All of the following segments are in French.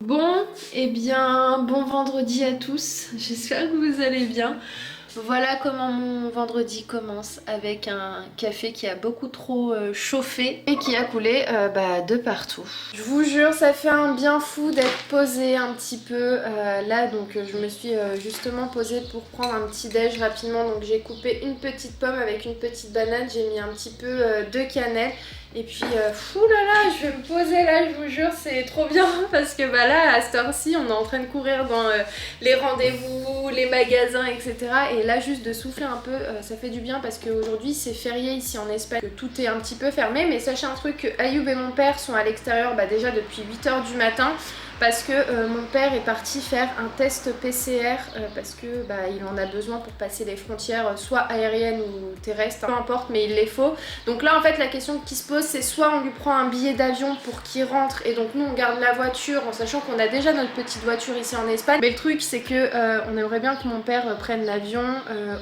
Bon, eh bien, bon vendredi à tous, j'espère que vous allez bien. Voilà comment mon vendredi commence avec un café qui a beaucoup trop chauffé et qui a coulé de partout. Je vous jure, ça fait un bien fou d'être posée un petit peu là, donc je me suis justement posée pour prendre un petit déj rapidement. Donc j'ai coupé une petite pomme avec une petite banane, j'ai mis un petit peu de cannelle. Et puis, fou là là, je vais me poser là, je vous jure, c'est trop bien parce que là, à cette heure-ci, on est en train de courir dans les rendez-vous, les magasins, etc. Et là, juste de souffler un peu, ça fait du bien parce qu'aujourd'hui, c'est férié ici en Espagne, que tout est un petit peu fermé. Mais sachez un truc, que Ayoub et mon père sont à l'extérieur déjà depuis 8h du matin. Parce que mon père est parti faire un test PCR parce que il en a besoin pour passer les frontières soit aériennes ou terrestres, peu importe, mais il les faut. Donc là en fait la question qui se pose c'est soit on lui prend un billet d'avion pour qu'il rentre et donc nous on garde la voiture en sachant qu'on a déjà notre petite voiture ici en Espagne. Mais le truc c'est que on aimerait bien que mon père prenne l'avion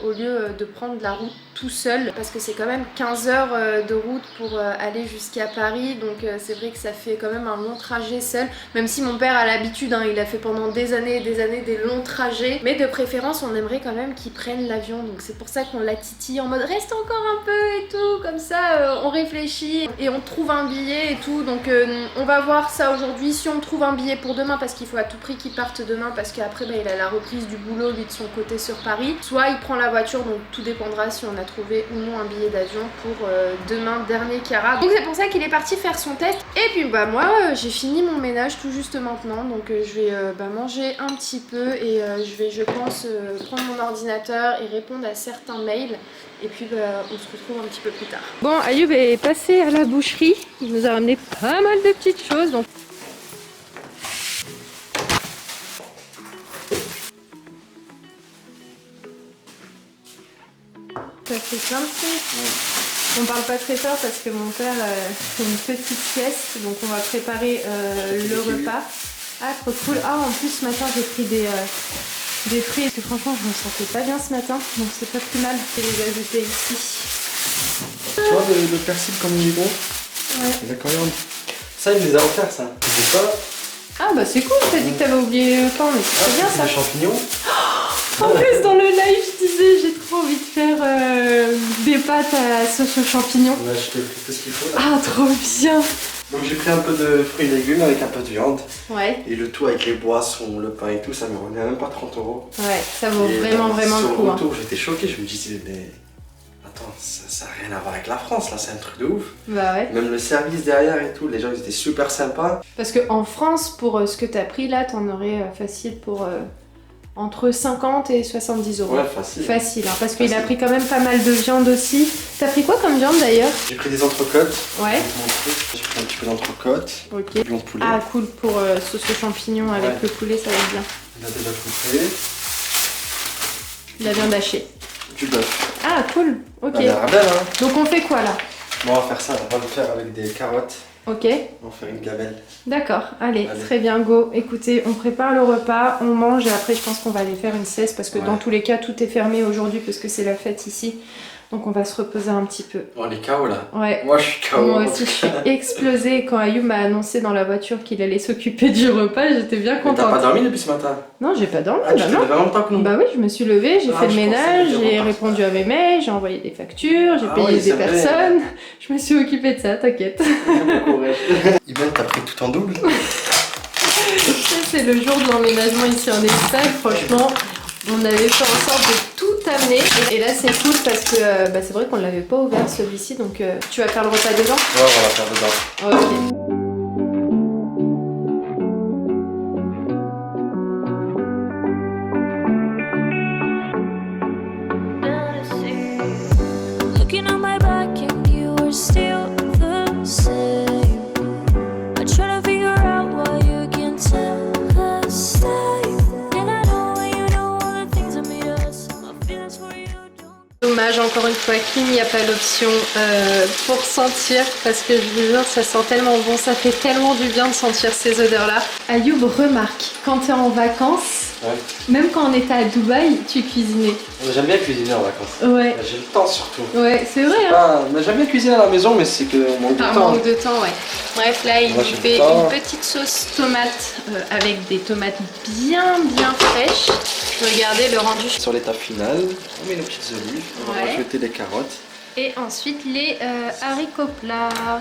au lieu de prendre la route tout seul parce que c'est quand même 15 heures de route pour aller jusqu'à Paris, donc c'est vrai que ça fait quand même un long trajet seul, même si mon père a l'habitude, hein, il a fait pendant des années et des années des longs trajets, mais de préférence on aimerait quand même qu'il prenne l'avion, donc c'est pour ça qu'on l'a titille en mode reste encore un peu et tout, comme ça on réfléchit et on trouve un billet et tout, donc on va voir ça aujourd'hui, si on trouve un billet pour demain parce qu'il faut à tout prix qu'il parte demain parce qu'après il a la reprise du boulot lui de son côté sur Paris, soit il prend la voiture, donc tout dépendra si on a trouvé ou non un billet d'avion pour demain dernier carat. Donc c'est pour ça qu'il est parti faire son test et puis moi j'ai fini mon ménage tout juste maintenant, donc je vais manger un petit peu et je vais je pense prendre mon ordinateur et répondre à certains mails et puis on se retrouve un petit peu plus tard. Bon, Ayoub est passé à la boucherie, il nous a ramené pas mal de petites choses donc ça fait plein de trucs. On parle pas très fort parce que mon père fait une petite sieste, donc on va préparer le repas. Ah, trop cool. Ah, en plus ce matin j'ai pris des fruits parce que franchement je me sentais pas bien ce matin, donc c'est pas plus mal. Je vais les ajouter ici. Tu vois le persil comme il est gros? Ouais. La coriandre. Ça il me les a offerts ça. C'est pas. Ah bah c'est cool, t'as dit que t'avais oublié le pain, mais c'est bien ça. Des champignons. En plus dans le live je disais j'ai trop envie de faire des pâtes à sauce aux champignons. On a acheté tout ce qu'il faut là. Ah trop bien. Donc j'ai pris un peu de fruits et légumes avec un peu de viande. Ouais. Et le tout avec les boissons, le pain et tout, ça me revenait à même pas 30 €. Ouais, ça vaut Et vraiment le coup. Sur le retour, j'étais choqué, je me disais mais attends, ça n'a rien à voir avec la France là, c'est un truc de ouf. Bah ouais. Même le service derrière et tout, les gens ils étaient super sympas. Parce qu'en France, pour ce que t'as pris là, t'en aurais facile pour entre 50 et 70 €. Ouais, facile. Facile, hein, parce qu'il a pris quand même pas mal de viande aussi. T'as pris quoi comme viande d'ailleurs? J'ai pris des entrecôtes. Ouais. J'ai pris un petit peu d'entrecôtes. Ok. Bouillon de poulet. Ah cool, pour sauce aux champignons avec Ouais. le poulet, ça va être bien. Il a déjà coupé. La viande hachée. Du bœuf. Ah cool, ok. Elle a l'air belle hein. Donc on fait quoi là? Bon, on va faire ça, on va le faire avec des carottes. Ok. On va faire une gamelle. D'accord, allez, Allez. très bien, go. Écoutez, on prépare le repas, on mange et après je pense qu'on va aller faire une sieste parce que Ouais. dans tous les cas tout est fermé aujourd'hui parce que c'est la fête ici. Donc on va se reposer un petit peu. Bon, on est KO là. Ouais. Moi je suis KO. Moi aussi je suis explosée. Quand Ayoub m'a annoncé dans la voiture qu'il allait s'occuper du repas, j'étais bien Mais t'as contente. pas dormi depuis ce matin? Non, j'ai pas dormi, Ah, tu bah t'es non. levé en même temps que nous? Bah oui, je me suis levée, j'ai Ah, fait le je pensais ménage, que j'ai tu répondu à mes mails, j'ai envoyé des factures, j'ai Ah payé oui, des c'est vrai. personnes. Je me suis occupée de ça, t'inquiète. Imen, t'as pris tout en double? Ça, c'est le jour de l'emménagement ici en Espagne, franchement. On avait fait en sorte de tout amener et là c'est cool parce que c'est vrai qu'on l'avait pas ouvert celui-ci, donc tu vas faire le repas dedans? Ouais, on va faire dedans. Ok. Looking on my back and you are still the same. I try to figure out why you can't tell us stay. And I know you know all the things that made us. My feelings for you don't. Dommage encore une fois qu'il n'y a pas l'option pour sentir parce que je vous jure ça sent tellement bon, ça fait tellement du bien de sentir ces odeurs là. Ayoub remarque, quand tu es en vacances, même quand on était à Dubaï, tu cuisinais. J'aime bien cuisiner en vacances. Ouais. J'ai le temps surtout. Ouais, c'est vrai. Hein. Mais j'aime bien cuisiner à la maison, mais c'est que manque de Par temps. manque de temps, ouais. Bref, là, il Moi, nous j'ai fait le temps. une petite sauce tomate avec des tomates bien fraîches. Regardez le rendu. Sur l'étape finale, on met nos petites olives, on va Ouais. rajouter des carottes. Et ensuite, les haricots plats.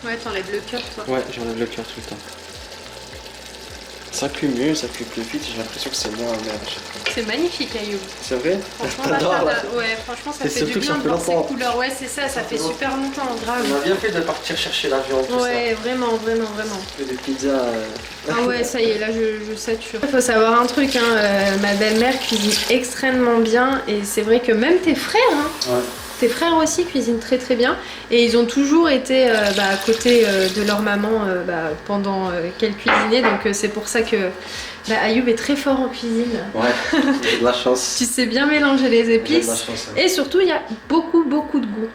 Ouais, t'enlèves le cœur, toi. Ouais, j'enlève le cœur tout le temps. Ça cuit mieux, ça cuit plus vite, j'ai l'impression que c'est moins amer à chaque fois. C'est magnifique, Ayoub. C'est vrai? Franchement, là, J'adore, là. ouais, franchement, ça Et fait surtout du que bien ça de fait voir ces longtemps. couleurs. Ouais, c'est ça, ça fait super longtemps, grave. On a bien fait de partir chercher l'avion, tout Ouais, vraiment. ça. Et des pizzas. Ah ouais, ça y est, là je sature. Il faut savoir un truc, hein, ma belle-mère cuisine extrêmement bien et c'est vrai que même tes frères, hein, Ouais. tes frères aussi cuisinent très bien et ils ont toujours été à côté de leur maman pendant qu'elle cuisinait, donc c'est pour ça que Ayoub est très fort en cuisine. Ouais, j'ai de la chance. Tu sais bien mélanger les J'ai de la épices chance. Hein. et surtout il y a beaucoup de goût.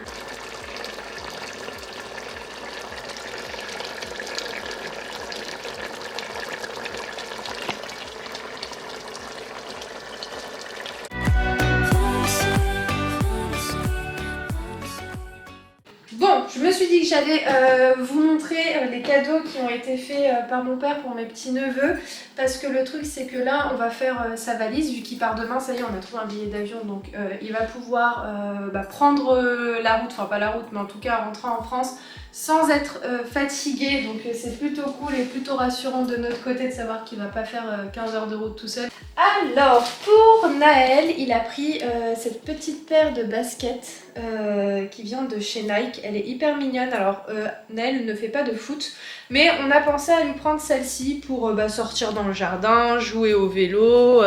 Bon, je me suis dit que j'allais vous montrer les cadeaux qui ont été faits par mon père pour mes petits-neveux. Parce que le truc, c'est que là, on va faire sa valise. Vu qu'il part demain, ça y est, on a trouvé un billet d'avion. Donc, il va pouvoir prendre la route, enfin pas la route, mais en tout cas rentrer en France sans être fatigué. Donc, c'est plutôt cool et plutôt rassurant de notre côté de savoir qu'il va pas faire 15 heures de route tout seul. Alors, pour Naël, il a pris cette petite paire de baskets qui vient de chez Nike. Elle est hyper mignonne. Alors, Naël ne fait pas de foot, mais on a pensé à lui prendre celle-ci pour sortir dans le jardin, jouer au vélo.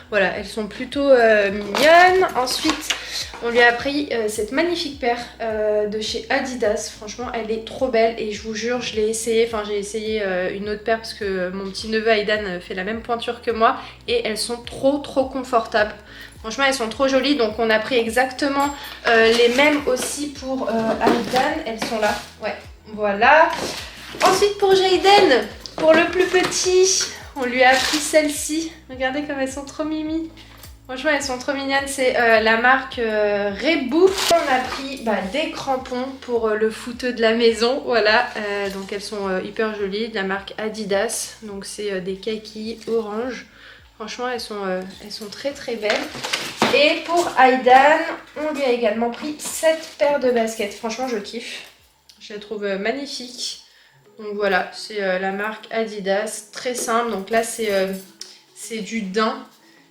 Voilà, elles sont plutôt mignonnes. Ensuite, on lui a pris cette magnifique paire de chez Adidas. Franchement, elle est trop belle et je vous jure, je l'ai essayé. Enfin, j'ai essayé une autre paire parce que mon petit neveu Aidan fait la même pointure que moi et elles sont trop confortables. Franchement, elles sont trop jolies, donc on a pris exactement les mêmes aussi pour Aidan. Elles sont là, ouais, voilà. Ensuite, pour Jayden, pour le plus petit, on lui a pris celle-ci. Regardez comme elles sont trop mimi. Franchement, elles sont trop mignonnes. C'est la marque Reebok. On a pris des crampons pour le footeux de la maison. Voilà, donc elles sont hyper jolies, de la marque Adidas. Donc c'est des kakis orange. Franchement, elles sont très belles. Et pour Aidan, on lui a également pris cette paire de baskets. Franchement, je kiffe. Je les trouve magnifiques. Donc voilà, c'est la marque Adidas. Très simple. Donc là, c'est du daim.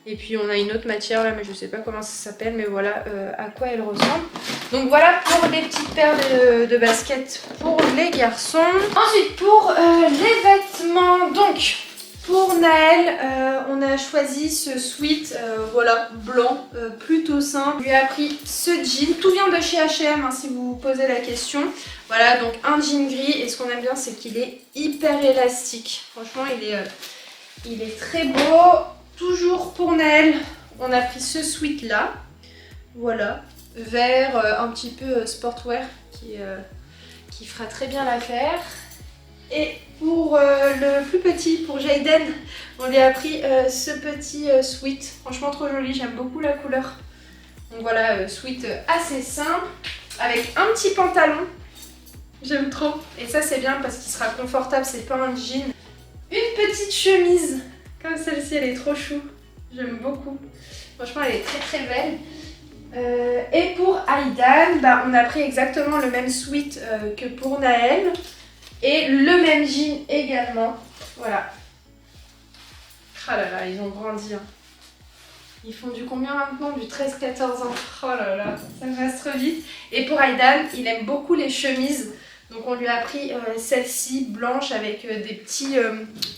Et puis on a une autre matière là, mais je sais pas comment ça s'appelle. Mais voilà à quoi elle ressemble. Donc voilà pour les petites paires de baskets pour les garçons. Ensuite, pour les vêtements, donc... Pour Naël, on a choisi ce sweat voilà, blanc, plutôt simple. On lui a pris ce jean, tout vient de chez H&M hein, si vous vous posez la question. Voilà, donc un jean gris et ce qu'on aime bien c'est qu'il est hyper élastique. Franchement, il est très beau. Toujours pour Naël, on a pris ce sweat là. Voilà, vert, un petit peu sportwear qui fera très bien l'affaire. Et pour le plus petit, pour Jayden, on lui a pris ce petit sweat. Franchement trop joli, j'aime beaucoup la couleur. Donc voilà, sweat assez simple, avec un petit pantalon. J'aime trop. Et ça c'est bien parce qu'il sera confortable, c'est pas un jean. Une petite chemise, comme celle-ci, elle est trop chou. J'aime beaucoup. Franchement elle est très belle. Et pour Aidan, on a pris exactement le même sweat que pour Naël. Et le même jean également. Voilà. Ah là là, ils ont grandi. Hein. Ils font du combien maintenant? Du 13-14 ans. Oh là là, ça passe trop vite. Et pour Aidan, il aime beaucoup les chemises. Donc on lui a pris celle-ci blanche avec des petits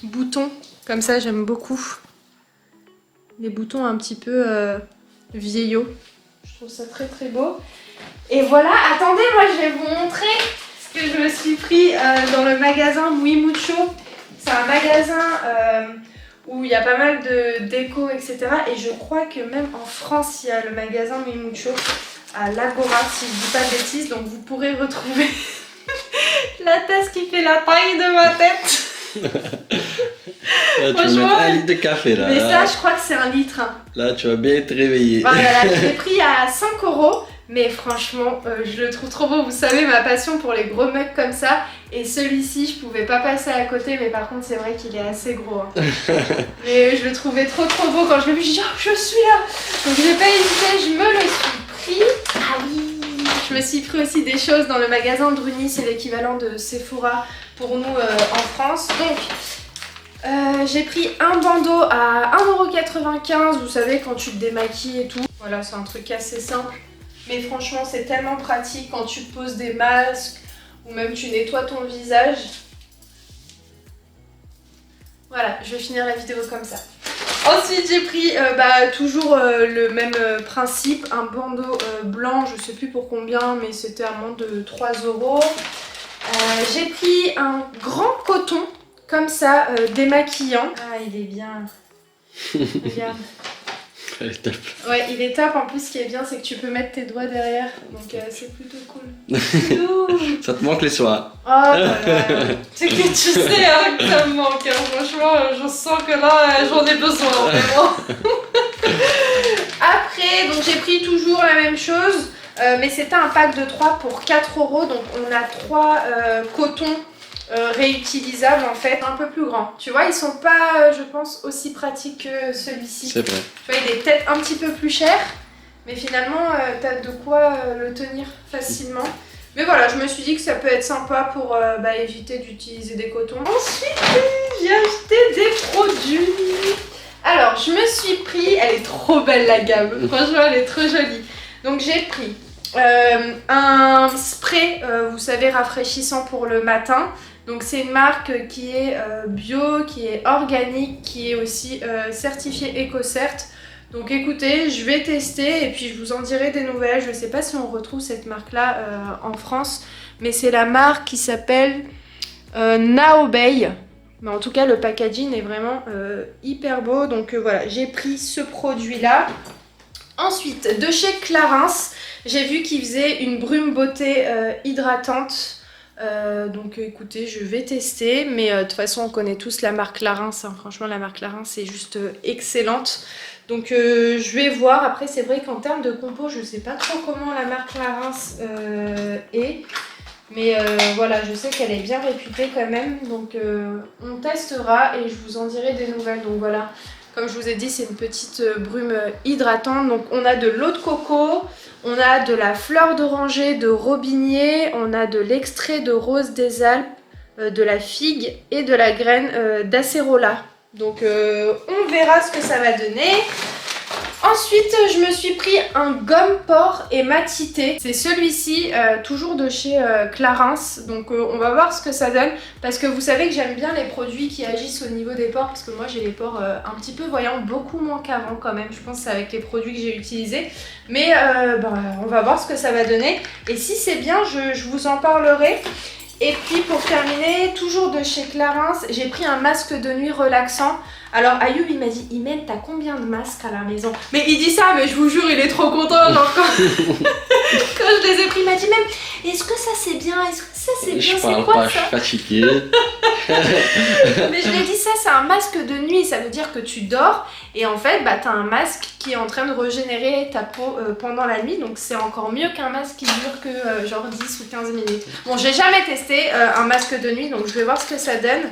boutons. Comme ça, j'aime beaucoup. Des boutons un petit peu vieillots. Je trouve ça très beau. Et voilà, attendez, moi je vais vous montrer ce que je me suis pris dans le magasin Muy Mucho. C'est un magasin où il y a pas mal de déco, etc. Et je crois que même en France, il y a le magasin Muy Mucho à l'Agora, si je dis pas de bêtises. Donc vous pourrez retrouver la tasse qui fait la taille de ma tête. Là, tu vas Franchement, mettre 1 litre de café là. Mais Là, ça, je crois que c'est 1 litre. Hein. là, tu vas bien être réveillé. Voilà, je l'ai pris à 5 €. Mais franchement, je le trouve trop beau. Vous savez, ma passion pour les gros mugs comme ça. Et celui-ci, je pouvais pas passer à côté. Mais par contre, c'est vrai qu'il est assez gros. Hein. Mais je le trouvais trop beau. Quand je l'ai vu, j'ai dit oh, je suis là. Donc j'ai pas hésité, je me le suis pris. Ah oui, je me suis pris aussi des choses dans le magasin Druni. C'est l'équivalent de Sephora pour nous en France. Donc j'ai pris un bandeau à 1,95 €. Vous savez, quand tu te démaquilles et tout. Voilà, c'est un truc assez simple. Mais franchement, c'est tellement pratique quand tu poses des masques ou même tu nettoies ton visage. Voilà, je vais finir la vidéo comme ça. Ensuite, j'ai pris toujours le même principe, un bandeau blanc, je sais plus pour combien, mais c'était à moins de 3 €. J'ai pris un grand coton, comme ça, démaquillant. Ah, il est bien. Regarde. Elle est top. Ouais, il est top. En plus, ce qui est bien, c'est que tu peux mettre tes doigts derrière. Donc, c'est plutôt cool. Ça te manque les soirs. Oh là là. C'est que tu sais hein, que ça me manque. Hein. Franchement, je sens que là, j'en ai besoin. Vraiment. Après, donc j'ai pris toujours la même chose. Mais c'était un pack de 3 pour 4 €. Donc, on a 3 cotons. Réutilisables en fait, un peu plus grands. Tu vois, ils sont pas, je pense, aussi pratiques que celui-ci. C'est vrai. Tu vois, il est peut-être un petit peu plus cher, mais finalement, t'as de quoi le tenir facilement. Mais voilà, je me suis dit que ça peut être sympa pour éviter d'utiliser des cotons. Ensuite, j'ai acheté des produits. Alors, je me suis pris, elle est trop belle la gamme, franchement, elle est trop jolie. Donc, j'ai pris un spray, vous savez, rafraîchissant pour le matin. Donc c'est une marque qui est bio, qui est organique, qui est aussi certifiée EcoCert. Donc écoutez, je vais tester et puis je vous en dirai des nouvelles. Je ne sais pas si on retrouve cette marque-là en France, mais c'est la marque qui s'appelle Naobey. Mais en tout cas, le packaging est vraiment hyper beau. Donc voilà, j'ai pris ce produit-là. Ensuite, de chez Clarins, j'ai vu qu'ils faisaient une brume beauté hydratante. Donc écoutez, je vais tester, mais de toute façon on connaît tous la marque Clarins, hein. Franchement la marque Clarins c'est juste excellente. Donc je vais voir, après c'est vrai qu'en termes de compo je sais pas trop comment la marque Clarins est. Mais voilà, je sais qu'elle est bien réputée quand même, donc on testera et je vous en dirai des nouvelles. Donc voilà, comme je vous ai dit, c'est une petite brume hydratante. Donc on a de l'eau de coco, on a de la fleur d'oranger de robinier, on a de l'extrait de rose des Alpes, de la figue et de la graine d'acérola. Donc on verra ce que ça va donner. Ensuite, je me suis pris un gomme pore et matité. C'est celui-ci, toujours de chez Clarins. Donc on va voir ce que ça donne. Parce que vous savez que j'aime bien les produits qui agissent au niveau des pores. Parce que moi j'ai les pores un petit peu voyants, beaucoup moins qu'avant quand même. Je pense que c'est avec les produits que j'ai utilisés. Mais on va voir ce que ça va donner. Et si c'est bien, je vous en parlerai. Et puis pour terminer, toujours de chez Clarins, j'ai pris un masque de nuit relaxant. Alors Ayoub il m'a dit, Imen, t'as combien de masques à la maison? Mais il dit ça, mais je vous jure, il est trop content. Genre, quand je les ai pris, il m'a dit même, est-ce que ça c'est bien? Est-ce que ça c'est bien? C'est quoi ça? Je suis fatigué. Mais je lui ai dit ça, c'est un masque de nuit, ça veut dire que tu dors et en fait t'as un masque qui est en train de régénérer ta peau pendant la nuit, donc c'est encore mieux qu'un masque qui dure que genre 10 ou 15 minutes. Bon, j'ai jamais testé un masque de nuit, donc je vais voir ce que ça donne.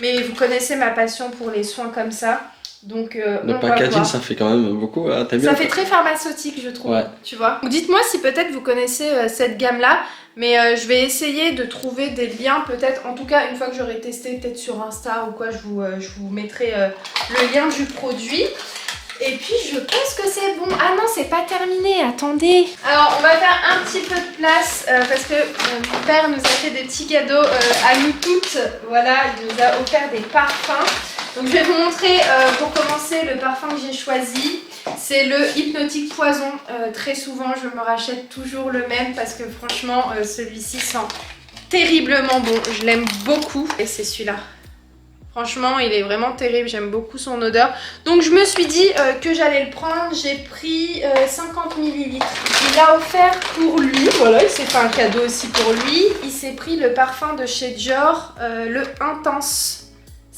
Mais vous connaissez ma passion pour les soins comme ça. Donc le packaging ça fait quand même beaucoup. Hein, ça fait très pharmaceutique je trouve. Ouais. Tu vois. Dites-moi si peut-être vous connaissez cette gamme là. Mais je vais essayer de trouver des liens peut-être. En tout cas une fois que j'aurai testé peut-être sur Insta ou quoi, je vous mettrai le lien du produit. Et puis je pense que c'est bon. Ah non, c'est pas terminé, attendez. Alors on va faire un petit peu de place parce que mon père nous a fait des petits cadeaux à nous toutes. Voilà, il nous a offert des parfums. Donc je vais vous montrer pour commencer le parfum que j'ai choisi. C'est le Hypnotique Poison. Très souvent je me rachète toujours le même parce que franchement celui-ci sent terriblement bon. Je l'aime beaucoup et c'est celui-là. Franchement, il est vraiment terrible, j'aime beaucoup son odeur. Donc je me suis dit que j'allais le prendre, j'ai pris 50 ml. Il l'a offert pour lui, voilà, il s'est fait un cadeau aussi pour lui. Il s'est pris le parfum de chez Dior, le Intense.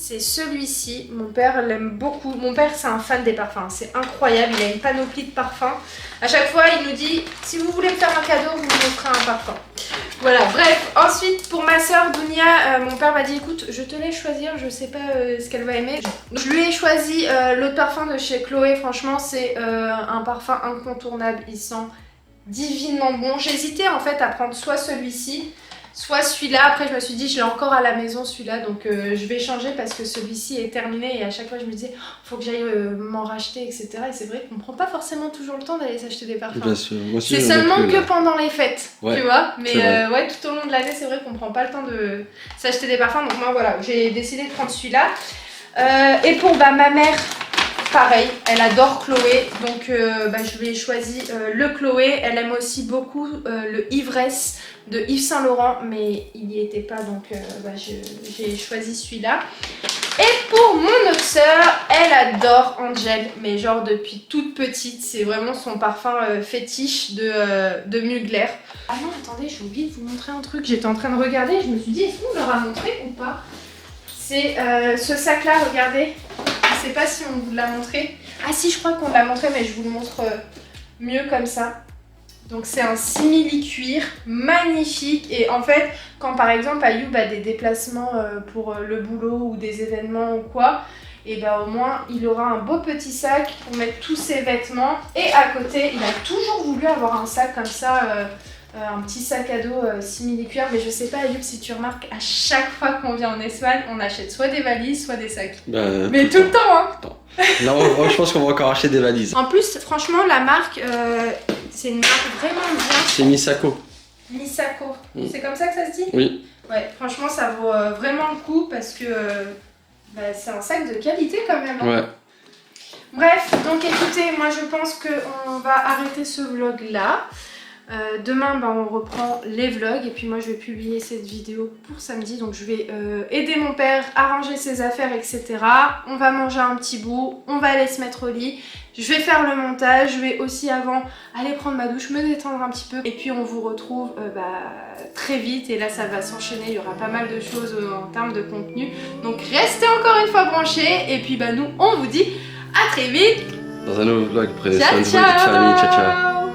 c'est celui-ci. Mon père l'aime beaucoup. Mon père, c'est un fan des parfums. C'est incroyable. Il a une panoplie de parfums. À chaque fois, il nous dit si vous voulez me faire un cadeau, vous me offrez un parfum. Voilà, bref. Ensuite, pour ma soeur Dounia, mon père m'a dit écoute, je te laisse choisir. Je sais pas ce qu'elle va aimer. Je lui ai choisi l'autre parfum de chez Chloé. Franchement, c'est un parfum incontournable. Il sent divinement bon. J'hésitais en fait à prendre soit celui-ci, soit celui-là. Après je me suis dit je l'ai encore à la maison celui-là, donc je vais changer parce que celui-ci est terminé et à chaque fois je me disais faut que j'aille m'en racheter, etc. Et c'est vrai qu'on prend pas forcément toujours le temps d'aller s'acheter des parfums. Bien sûr. Moi aussi, C'est seulement que pendant les fêtes, ouais, tu vois. Mais ouais, tout au long de l'année c'est vrai qu'on prend pas le temps de s'acheter des parfums. Donc moi voilà, j'ai décidé de prendre celui-là. Et pour ma mère, pareil, elle adore Chloé, donc je lui ai choisi le Chloé. Elle aime aussi beaucoup le Ivresse de Yves Saint Laurent, mais il n'y était pas, donc j'ai choisi celui-là. Et pour mon autre sœur, elle adore Angel, mais genre depuis toute petite, c'est vraiment son parfum fétiche de Mugler. Ah non, attendez, j'ai oublié de vous montrer un truc, j'étais en train de regarder et je me suis dit est-ce qu'on leur a montré ou pas? C'est ce sac-là, regardez. Je sais pas si on vous l'a montré. Ah si, je crois qu'on l'a montré, mais je vous le montre mieux comme ça. Donc c'est un simili-cuir magnifique. Et en fait, quand par exemple Ayoub a des déplacements pour le boulot ou des événements ou quoi, et ben au moins il aura un beau petit sac pour mettre tous ses vêtements. Et à côté, il a toujours voulu avoir un sac comme ça, un petit sac à dos simili-cuir. Mais je sais pas Ayoub si tu remarques, à chaque fois qu'on vient en Espagne, on achète soit des valises, soit des sacs. Mais tout le temps hein. Là, je pense qu'on va encore acheter des valises. En plus, franchement, la marque, c'est une marque vraiment bien. C'est Misako. Misako. C'est comme ça que ça se dit? Oui. Ouais, franchement, ça vaut vraiment le coup parce que c'est un sac de qualité quand même. Hein. Ouais. Bref, donc écoutez, moi je pense qu'on va arrêter ce vlog là. Demain on reprend les vlogs et puis moi je vais publier cette vidéo pour samedi, donc je vais aider mon père à ranger ses affaires, etc. On va manger un petit bout, on va aller se mettre au lit, je vais faire le montage, je vais aussi avant aller prendre ma douche, me détendre un petit peu et puis on vous retrouve très vite. Et là ça va s'enchaîner, il y aura pas mal de choses en termes de contenu, donc restez encore une fois branchés et puis nous on vous dit à très vite dans un nouveau vlog. Ciao ciao. Famille, ciao ciao.